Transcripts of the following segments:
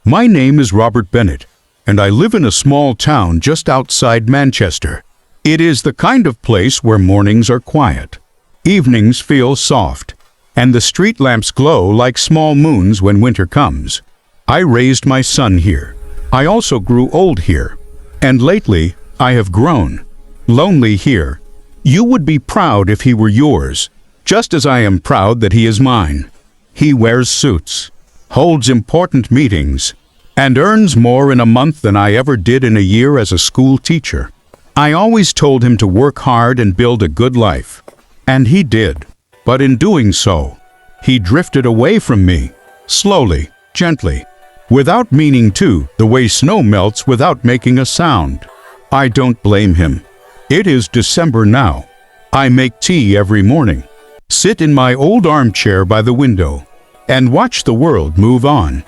My name is Robert Bennett, and I live in a small town just outside Manchester. It is the kind of place where mornings are quiet, evenings feel soft, and the street lamps glow like small moons when winter comes. I raised my son here. I also grew old here, and lately I have grown lonely here. You would be proud if he were yours, just as I am proud that he is mine. He wears suits, holds important meetings, and earns more in a month than I ever did in a year as a school teacher. I always told him to work hard and build a good life, and he did. But in doing so, he drifted away from me, slowly, gently, without meaning to, the way snow melts without making a sound. I don't blame him. It is December now. I make tea every morning, sit in my old armchair by the window, and watch the world move on.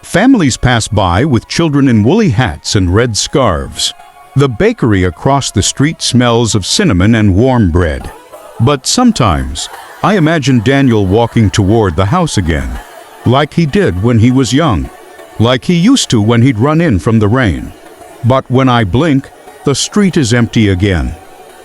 Families pass by with children in woolly hats and red scarves. The bakery across the street smells of cinnamon and warm bread. But sometimes, I imagine Daniel walking toward the house again, like he did when he was young, like he used to when he'd run in from the rain. But when I blink, the street is empty again.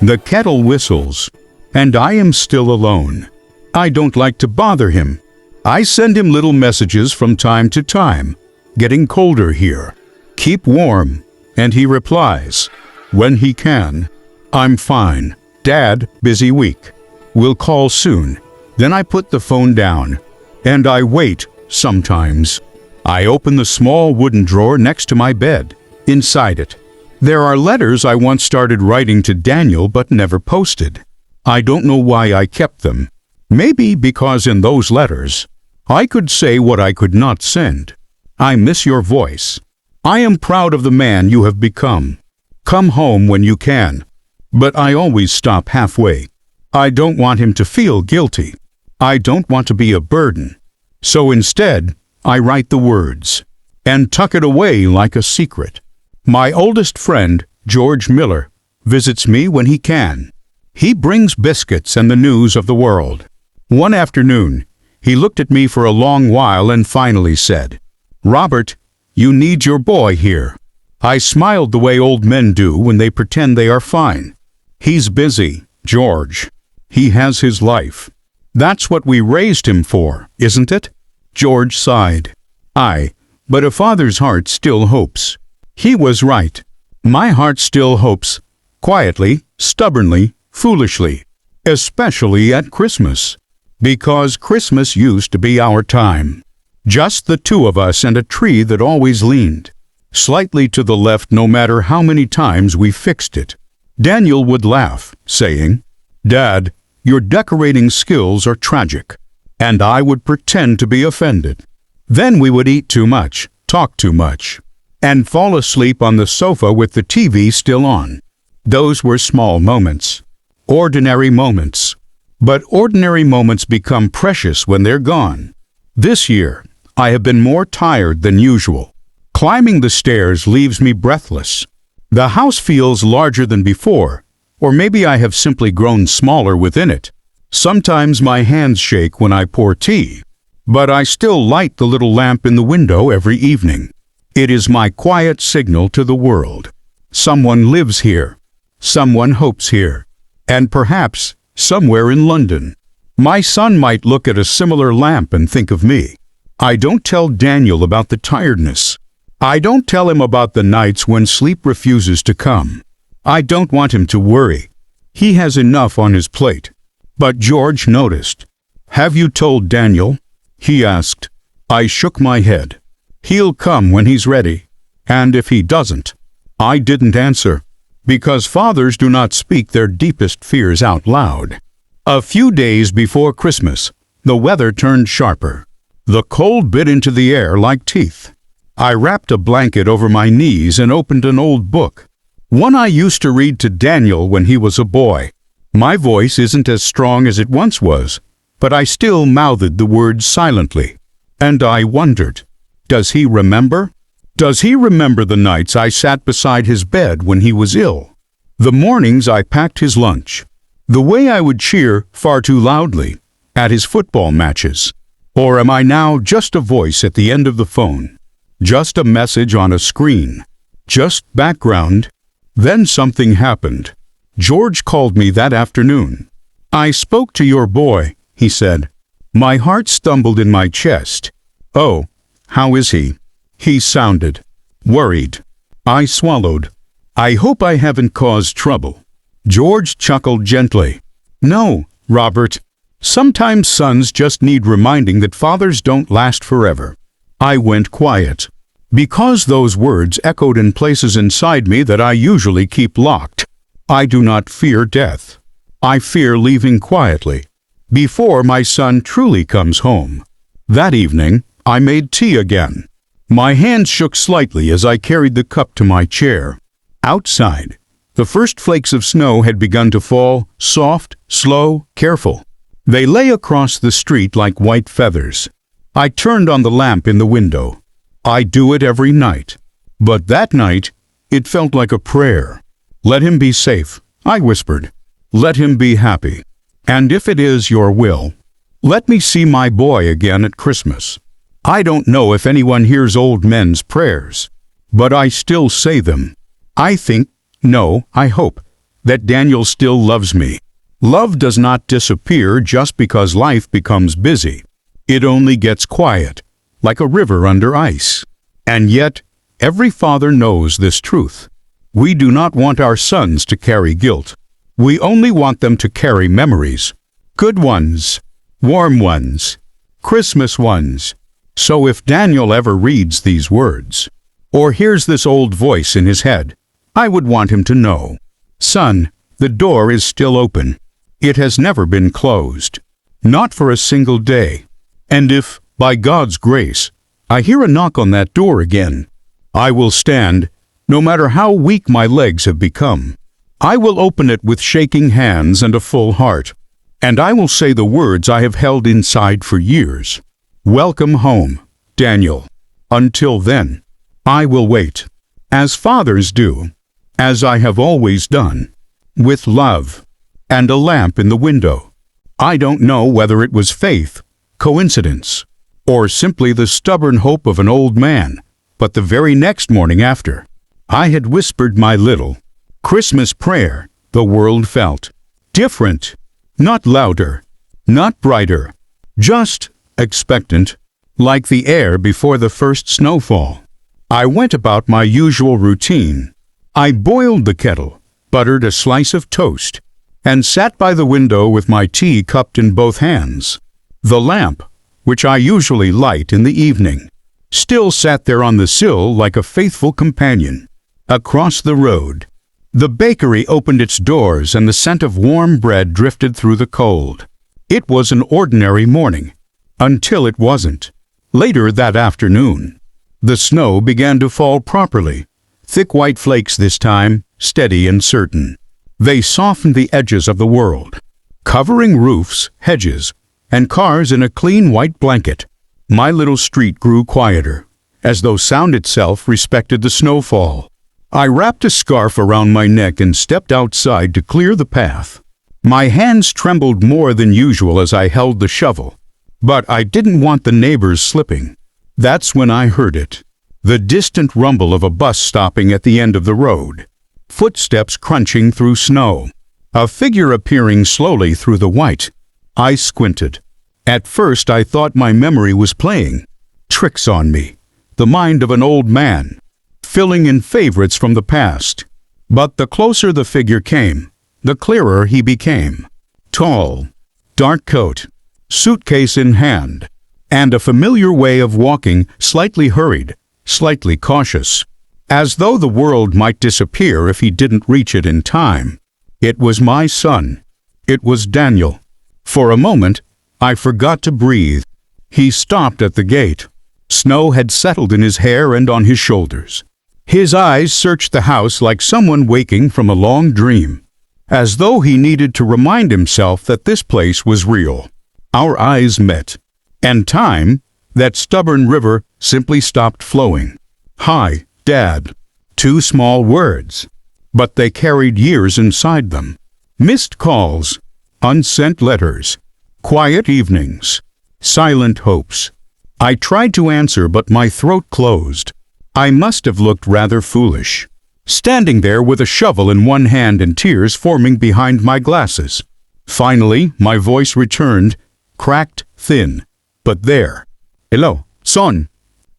The kettle whistles, and I am still alone. I don't like to bother him. I send him little messages from time to time. Getting colder here. Keep warm. And he replies, when he can. I'm fine. Dad, busy week. We'll call soon. Then I put the phone down. And I wait, sometimes. I open the small wooden drawer next to my bed. Inside it, there are letters I once started writing to Daniel but never posted. I don't know why I kept them. Maybe because in those letters, I could say what I could not send. I miss your voice. I am proud of the man you have become. Come home when you can. But I always stop halfway. I don't want him to feel guilty. I don't want to be a burden. So instead, I write the words and tuck it away like a secret. My oldest friend, George Miller, visits me when he can. He brings biscuits and the news of the world. One afternoon, he looked at me for a long while and finally said, Robert, you need your boy here. I smiled the way old men do when they pretend they are fine. He's busy, George. He has his life. That's what we raised him for, isn't it? George sighed. But a father's heart still hopes. He was right. My heart still hopes, quietly, stubbornly, foolishly, especially at Christmas. Because Christmas used to be our time. Just the two of us and a tree that always leaned slightly to the left no matter how many times we fixed it. Daniel would laugh, saying, Dad, your decorating skills are tragic. And I would pretend to be offended. Then we would eat too much, talk too much, and fall asleep on the sofa with the TV still on. Those were small moments, ordinary moments. But ordinary moments become precious when they're gone. This year, I have been more tired than usual. Climbing the stairs leaves me breathless. The house feels larger than before, or maybe I have simply grown smaller within it. Sometimes my hands shake when I pour tea, but I still light the little lamp in the window every evening. It is my quiet signal to the world. Someone lives here. Someone hopes here. And perhaps somewhere in London. My son might look at a similar lamp and think of me. I don't tell Daniel about the tiredness. I don't tell him about the nights when sleep refuses to come. I don't want him to worry. He has enough on his plate. But George noticed. Have you told Daniel? He asked. I shook my head. He'll come when he's ready. And if he doesn't, I didn't answer. Because fathers do not speak their deepest fears out loud. A few days before Christmas, the weather turned sharper. The cold bit into the air like teeth. I wrapped a blanket over my knees and opened an old book. One I used to read to Daniel when he was a boy. My voice isn't as strong as it once was, but I still mouthed the words silently. And I wondered, does he remember? Does he remember the nights I sat beside his bed when he was ill? The mornings I packed his lunch? The way I would cheer, far too loudly, at his football matches? Or am I now just a voice at the end of the phone? Just a message on a screen. Just background. Then something happened. George called me that afternoon. "I spoke to your boy," he said. My heart stumbled in my chest. "Oh, how is he?" He sounded worried. I swallowed. "I hope I haven't caused trouble." George chuckled gently. "No, Robert. Sometimes sons just need reminding that fathers don't last forever." I went quiet, because those words echoed in places inside me that I usually keep locked. I do not fear death. I fear leaving quietly, before my son truly comes home. That evening, I made tea again. My hands shook slightly as I carried the cup to my chair. Outside, the first flakes of snow had begun to fall, soft, slow, careful. They lay across the street like white feathers. I turned on the lamp in the window. I do it every night. But that night, it felt like a prayer. "Let him be safe," I whispered. "Let him be happy. And if it is your will, let me see my boy again at Christmas." I don't know if anyone hears old men's prayers, but I still say them. I think, no, I hope, that Daniel still loves me. Love does not disappear just because life becomes busy. It only gets quiet, like a river under ice. And yet, every father knows this truth. We do not want our sons to carry guilt. We only want them to carry memories. Good ones, warm ones, Christmas ones. So if Daniel ever reads these words, or hears this old voice in his head, I would want him to know, "Son, the door is still open. It has never been closed. Not for a single day. And if, by God's grace, I hear a knock on that door again, I will stand, no matter how weak my legs have become. I will open it with shaking hands and a full heart, and I will say the words I have held inside for years. Welcome home, Daniel. Until then, I will wait, as fathers do, as I have always done, with love and a lamp in the window." I don't know whether it was faith, coincidence, or simply the stubborn hope of an old man, but the very next morning after I had whispered my little Christmas prayer, the world felt different, not louder, not brighter, just expectant, like the air before the first snowfall. I went about my usual routine. I boiled the kettle, buttered a slice of toast, and sat by the window with my tea cupped in both hands. The lamp, which I usually light in the evening, still sat there on the sill like a faithful companion. Across the road, the bakery opened its doors and the scent of warm bread drifted through the cold. It was an ordinary morning, until it wasn't. Later that afternoon, the snow began to fall properly, thick white flakes this time, steady and certain. They softened the edges of the world, covering roofs, hedges, and cars in a clean white blanket. My little street grew quieter, as though sound itself respected the snowfall. I wrapped a scarf around my neck and stepped outside to clear the path. My hands trembled more than usual as I held the shovel, but I didn't want the neighbors slipping. That's when I heard it, the distant rumble of a bus stopping at the end of the road. Footsteps crunching through snow, a figure appearing slowly through the white. I squinted. At first I thought my memory was playing tricks on me, the mind of an old man, filling in favorites from the past. But the closer the figure came, the clearer he became. Tall, dark coat, suitcase in hand, and a familiar way of walking, slightly hurried, slightly cautious, as though the world might disappear if he didn't reach it in time. It was my son. It was Daniel. For a moment, I forgot to breathe. He stopped at the gate. Snow had settled in his hair and on his shoulders. His eyes searched the house like someone waking from a long dream, as though he needed to remind himself that this place was real. Our eyes met, and time, that stubborn river, simply stopped flowing. "Hi, Dad." Two small words, but they carried years inside them. Missed calls, unsent letters, quiet evenings, silent hopes. I tried to answer, but my throat closed. I must have looked rather foolish, standing there with a shovel in one hand and tears forming behind my glasses. Finally, my voice returned, cracked, thin, but there. "Hello, son."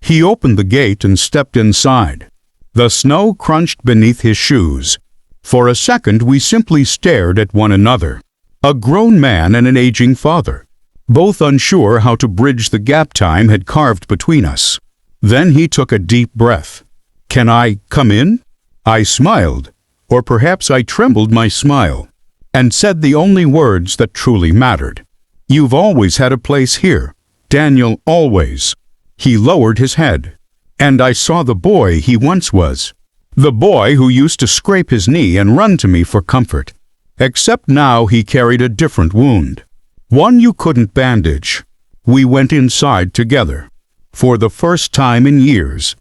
He opened the gate and stepped inside. The snow crunched beneath his shoes. For a second we simply stared at one another. A grown man and an aging father, both unsure how to bridge the gap time had carved between us. Then he took a deep breath. "Can I come in?" I smiled, or perhaps I trembled my smile, and said the only words that truly mattered. "You've always had a place here, Daniel, always." He lowered his head, and I saw the boy he once was. The boy who used to scrape his knee and run to me for comfort. Except now he carried a different wound. One you couldn't bandage. We went inside together. For the first time in years.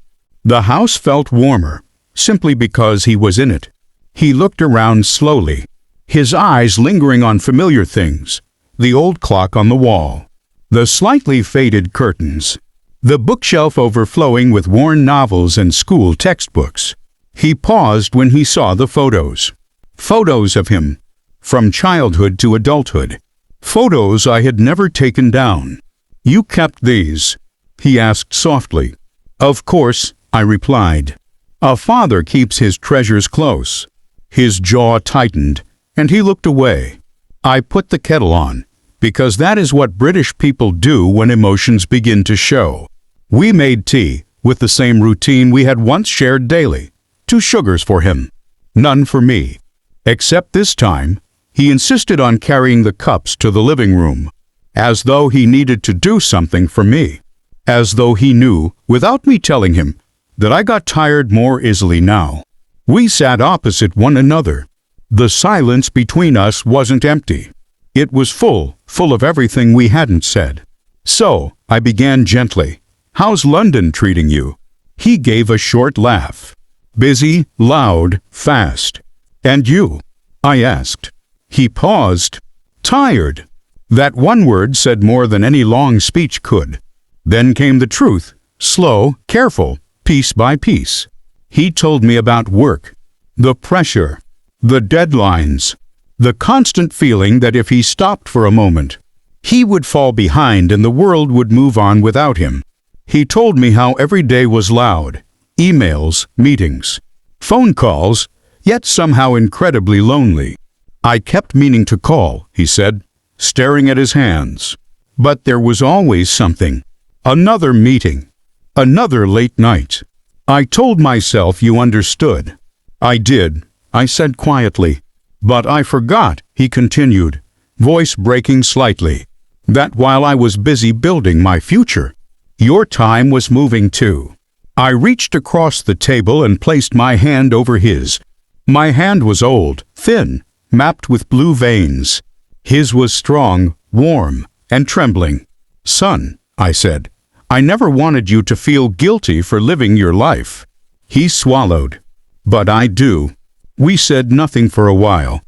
The house felt warmer, simply because he was in it. He looked around slowly, his eyes lingering on familiar things. The old clock on the wall, the slightly faded curtains, the bookshelf overflowing with worn novels and school textbooks. He paused when he saw the photos. Photos of him, from childhood to adulthood. Photos I had never taken down. "You kept these?" he asked softly. "Of course," I replied. "A father keeps his treasures close." His jaw tightened, and he looked away. I put the kettle on, because that is what British people do when emotions begin to show. We made tea, with the same routine we had once shared daily. 2 sugars for him, none for me. Except this time, he insisted on carrying the cups to the living room, as though he needed to do something for me. As though he knew, without me telling him, that I got tired more easily now. We sat opposite one another. The silence between us wasn't empty. It was full of everything we hadn't said. "So," I began gently, "how's London treating you?" He gave a short laugh. "Busy, loud, fast." "And you?" I asked. He paused. "Tired." That one word said more than any long speech could. Then came the truth, slow, careful, piece by piece. He told me about work, the pressure, the deadlines, the constant feeling that if he stopped for a moment, he would fall behind and the world would move on without him. He told me how every day was loud, emails, meetings, phone calls, yet somehow incredibly lonely. "I kept meaning to call," he said, staring at his hands. "But there was always something. Another meeting. Another late night." I told myself you understood. "I did," I said quietly. "But I forgot," he continued, voice breaking slightly, "that while I was busy building my future, your time was moving too." I reached across the table and placed my hand over his. My hand was old, thin, mapped with blue veins. His was strong, warm, and trembling. "Son," I said, "I never wanted you to feel guilty for living your life." He swallowed. "But I do." We said nothing for a while.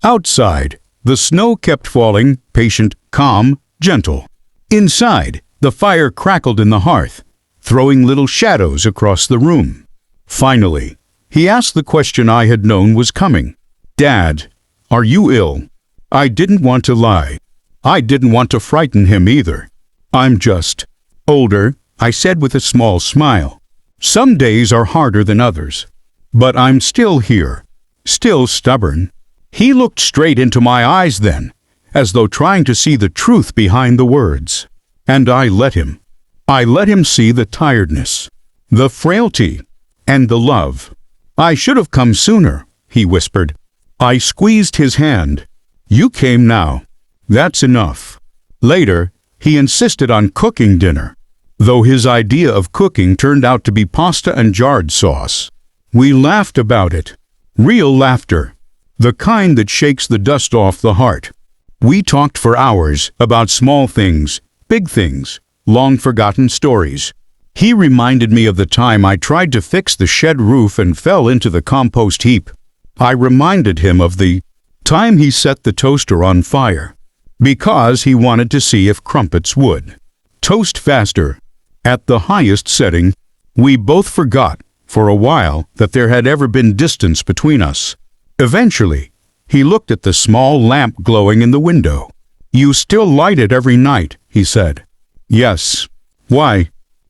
Outside, the snow kept falling, patient, calm, gentle. Inside, the fire crackled in the hearth, throwing little shadows across the room. Finally, he asked the question I had known was coming. "Dad, are you ill?" I didn't want to lie. I didn't want to frighten him either. "I'm just older," I said with a small smile. "Some days are harder than others. But I'm still here, still stubborn." He looked straight into my eyes then, as though trying to see the truth behind the words. And I let him. I let him see the tiredness, the frailty, and the love. "I should have come sooner," he whispered. I squeezed his hand. "You came now. That's enough." Later, he insisted on cooking dinner, though his idea of cooking turned out to be pasta and jarred sauce. We laughed about it. Real laughter. The kind that shakes the dust off the heart. We talked for hours about small things, big things, long-forgotten stories. He reminded me of the time I tried to fix the shed roof and fell into the compost heap. I reminded him of the time he set the toaster on fire, because he wanted to see if crumpets would toast faster. At the highest setting, we both forgot, for a while, that there had ever been distance between us. Eventually, he looked at the small lamp glowing in the window. "You still light it every night," he said. "Yes." "Why?"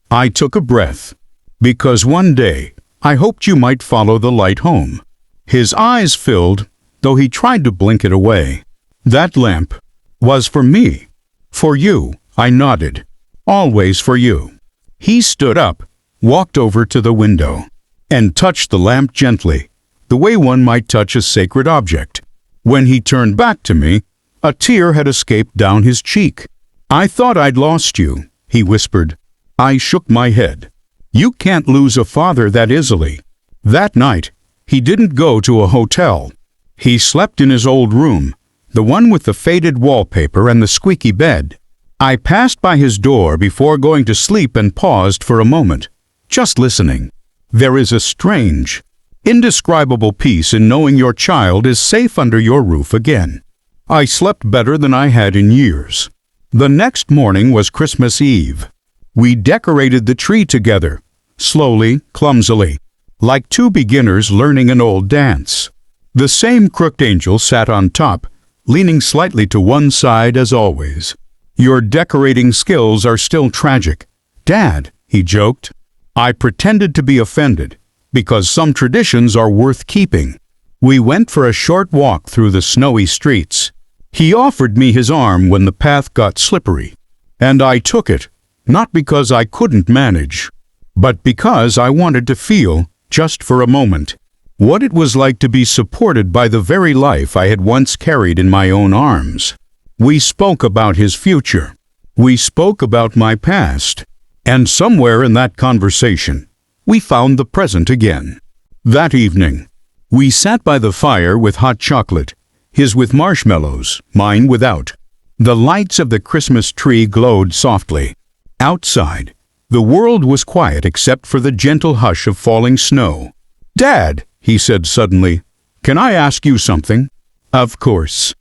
I took a breath. "Because one day, I hoped you might follow the light home." His eyes filled, though he tried to blink it away. "That lamp was for me." "For you," I nodded. "Always for you." He stood up, walked over to the window, and touched the lamp gently, the way one might touch a sacred object. When he turned back to me, a tear had escaped down his cheek. "I thought I'd lost you," he whispered. I shook my head. "You can't lose a father that easily." That night, he didn't go to a hotel. He slept in his old room, the one with the faded wallpaper and the squeaky bed. I passed by his door before going to sleep and paused for a moment, just listening. There is a strange, indescribable peace in knowing your child is safe under your roof again. I slept better than I had in years. The next morning was Christmas Eve. We decorated the tree together, slowly, clumsily, like two beginners learning an old dance. The same crooked angel sat on top, leaning slightly to one side as always. "Your decorating skills are still tragic, Dad," he joked. I pretended to be offended, because some traditions are worth keeping. We went for a short walk through the snowy streets. He offered me his arm when the path got slippery, and I took it, not because I couldn't manage, but because I wanted to feel, just for a moment, what it was like to be supported by the very life I had once carried in my own arms. We spoke about his future. We spoke about my past. And somewhere in that conversation, we found the present again. That evening, we sat by the fire with hot chocolate, his with marshmallows, mine without. The lights of the Christmas tree glowed softly. Outside, the world was quiet except for the gentle hush of falling snow. "Dad," he said suddenly, "can I ask you something?" "Of course."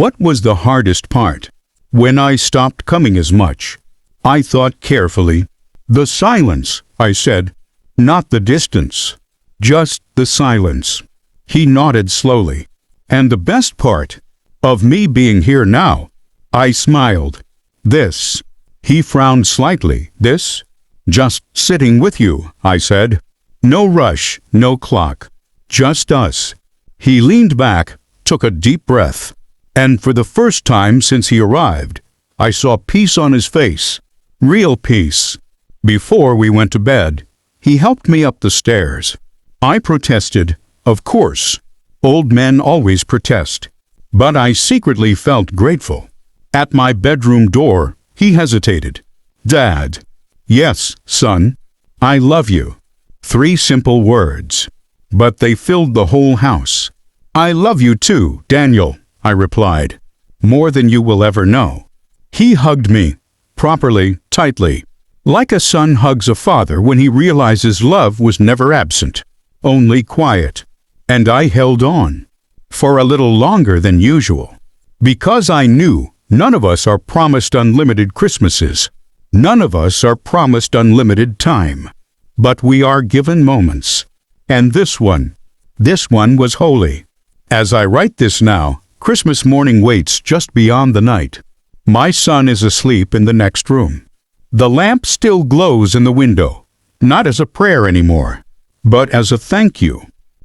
"What was the hardest part?" "When I stopped coming as much." I thought carefully. "The silence," I said. "Not the distance. Just the silence." He nodded slowly. "And the best part of me being here now?" I smiled. "This." He frowned slightly. "This?" "Just sitting with you," I said. "No rush, no clock. Just us." He leaned back, took a deep breath, and for the first time since he arrived, I saw peace on his face. Real peace. Before we went to bed, he helped me up the stairs. I protested, of course. Old men always protest. But I secretly felt grateful. At my bedroom door, he hesitated. "Dad." "Yes, son. I love you." 3 simple words. But they filled the whole house. "I love you too, Daniel," I replied. "More than you will ever know." He hugged me, properly, tightly, like a son hugs a father when he realizes love was never absent, only quiet. And I held on, for a little longer than usual, because I knew none of us are promised unlimited Christmases. None of us are promised unlimited time. But we are given moments. And this one was holy. As I write this now, Christmas morning waits just beyond the night. My son is asleep in the next room. The lamp still glows in the window, not as a prayer anymore, but as a thank you.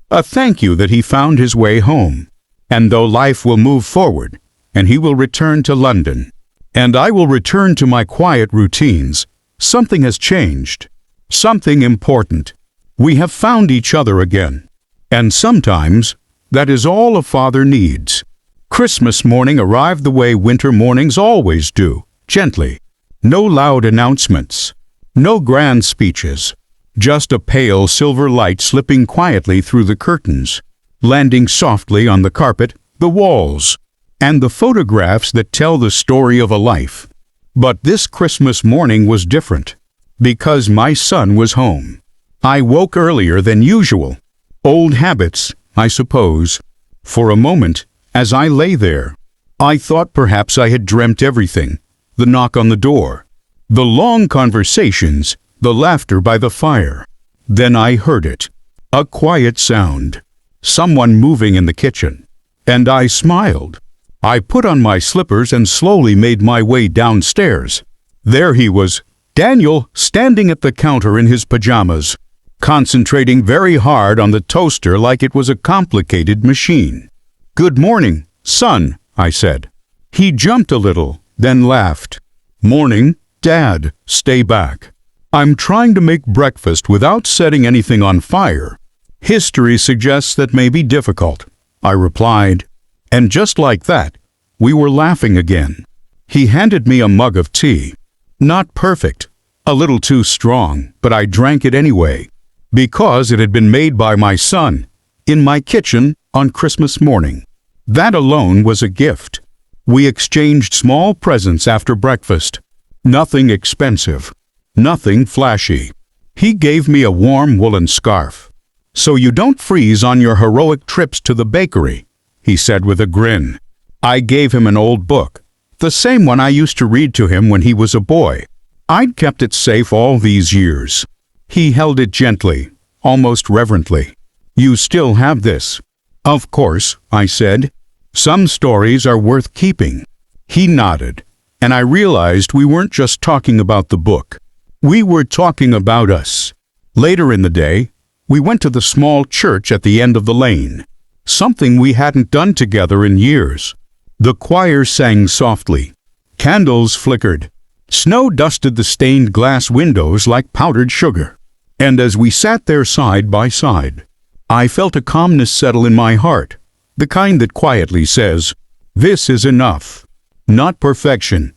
A thank you that he found his way home. And though life will move forward, and he will return to London, and I will return to my quiet routines, something has changed. Something important. We have found each other again. And sometimes, that is all a father needs. Christmas morning arrived the way winter mornings always do, gently. No loud announcements. No grand speeches. Just a pale silver light slipping quietly through the curtains, landing softly on the carpet, the walls, and the photographs that tell the story of a life. But this Christmas morning was different, because my son was home. I woke earlier than usual. Old habits, I suppose. For a moment, as I lay there, I thought perhaps I had dreamt everything. The knock on the door, The long conversations, the laughter by the fire. Then I heard it. A quiet sound. Someone moving in the kitchen. And I smiled. I put on my slippers and slowly made my way downstairs. There he was, Daniel, standing at the counter in his pajamas, concentrating very hard on the toaster like it was a complicated machine. "Good morning, son," I said. He jumped a little, then laughed. "Morning, Dad, stay back. I'm trying to make breakfast without setting anything on fire. History suggests that may be difficult," I replied. And just like that, we were laughing again. He handed me a mug of tea. Not perfect, a little too strong, but I drank it anyway, because it had been made by my son, in my kitchen on Christmas morning. That alone was a gift. We exchanged small presents after breakfast. Nothing expensive, nothing flashy. He gave me a warm woolen scarf. "So you don't freeze on your heroic trips to the bakery," he said with a grin. I gave him an old book, the same one I used to read to him when he was a boy. I'd kept it safe all these years. He held it gently, almost reverently. "You still have this?" "Of course," I said. "Some stories are worth keeping." He nodded, and I realized we weren't just talking about the book. We were talking about us. Later in the day, we went to the small church at the end of the lane, something we hadn't done together in years. The choir sang softly. Candles flickered. Snow dusted the stained glass windows like powdered sugar. And as we sat there side by side, I felt a calmness settle in my heart, the kind that quietly says, "This is enough." Not perfection.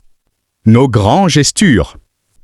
No grand gesture.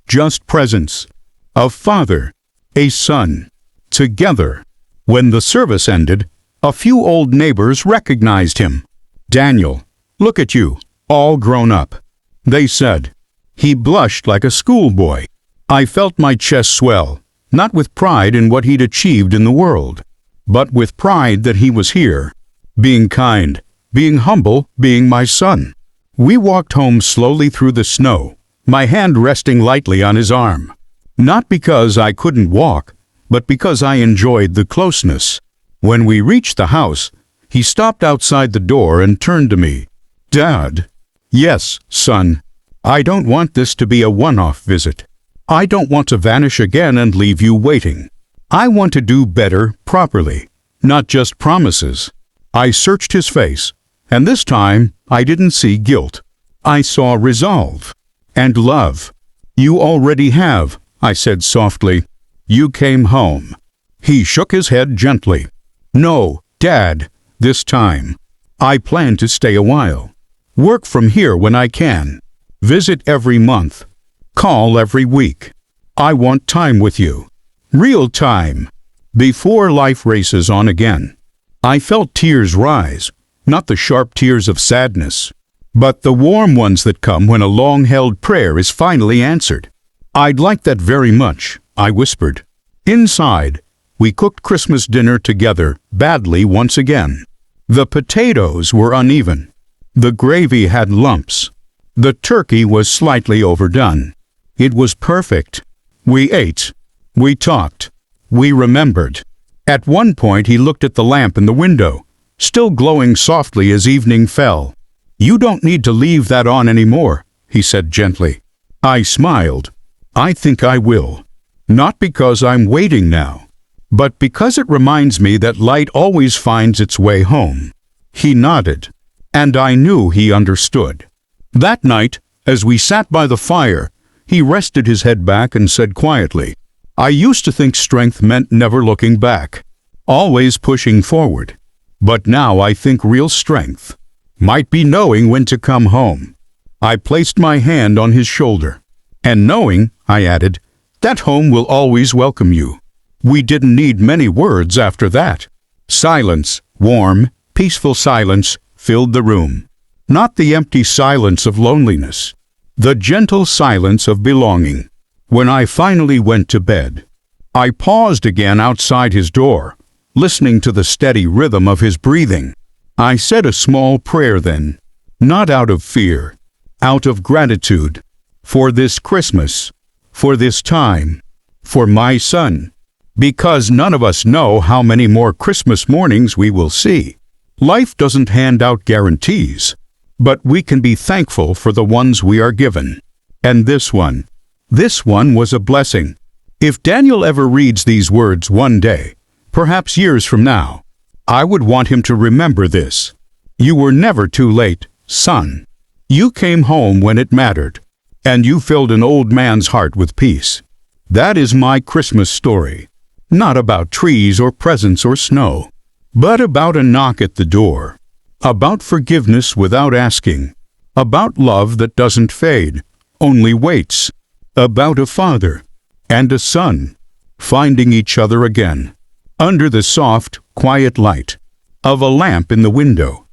Just presence. A father, a son, together. When the service ended, a few old neighbors recognized him. "Daniel, look at you, all grown up," they said. He blushed like a schoolboy. I felt my chest swell, not with pride in what he'd achieved in the world, but with pride that he was here, being kind, being humble, being my son. We walked home slowly through the snow, my hand resting lightly on his arm. Not because I couldn't walk, but because I enjoyed the closeness. When we reached the house, he stopped outside the door and turned to me. "Dad." "Yes, son. I don't want this to be a one-off visit. I don't want to vanish again and leave you waiting. I want to do better properly, not just promises." I searched his face, and this time I didn't see guilt. I saw resolve and love. "You already have," I said softly. "You came home." He shook his head gently. "No, Dad, this time. I plan to stay a while. Work from here when I can. Visit every month. Call every week. I want time with you. Real time. Before life races on again." I felt tears rise, not the sharp tears of sadness, but the warm ones that come when a long-held prayer is finally answered. "I'd like that very much," I whispered. Inside, we cooked Christmas dinner together, badly once again. The potatoes were uneven. The gravy had lumps. The turkey was slightly overdone. It was perfect. We ate. We talked. We remembered. At one point he looked at the lamp in the window, still glowing softly as evening fell. "You don't need to leave that on anymore," he said gently. I smiled. "I think I will. Not because I'm waiting now, but because it reminds me that light always finds its way home." He nodded, and I knew he understood. That night, as we sat by the fire, he rested his head back and said quietly, "I used to think strength meant never looking back, always pushing forward. But now I think real strength might be knowing when to come home." I placed my hand on his shoulder. "And knowing," I added, "that home will always welcome you." We didn't need many words after that. Silence, warm, peaceful silence, filled the room. Not the empty silence of loneliness, the gentle silence of belonging. When I finally went to bed, I paused again outside his door, listening to the steady rhythm of his breathing. I said a small prayer then, not out of fear, out of gratitude. for this Christmas, for this time, for my son, because none of us know how many more Christmas mornings we will see. Life doesn't hand out guarantees, but we can be thankful for the ones we are given. And this one was a blessing. If Daniel ever reads these words one day, perhaps years from now, I would want him to remember this. You were never too late, son. You came home when it mattered, and you filled an old man's heart with peace. That is my Christmas story. Not about trees or presents or snow, but about a knock at the door, about forgiveness without asking, about love that doesn't fade, only waits, about a father and a son finding each other again, under the soft, quiet light of a lamp in the window.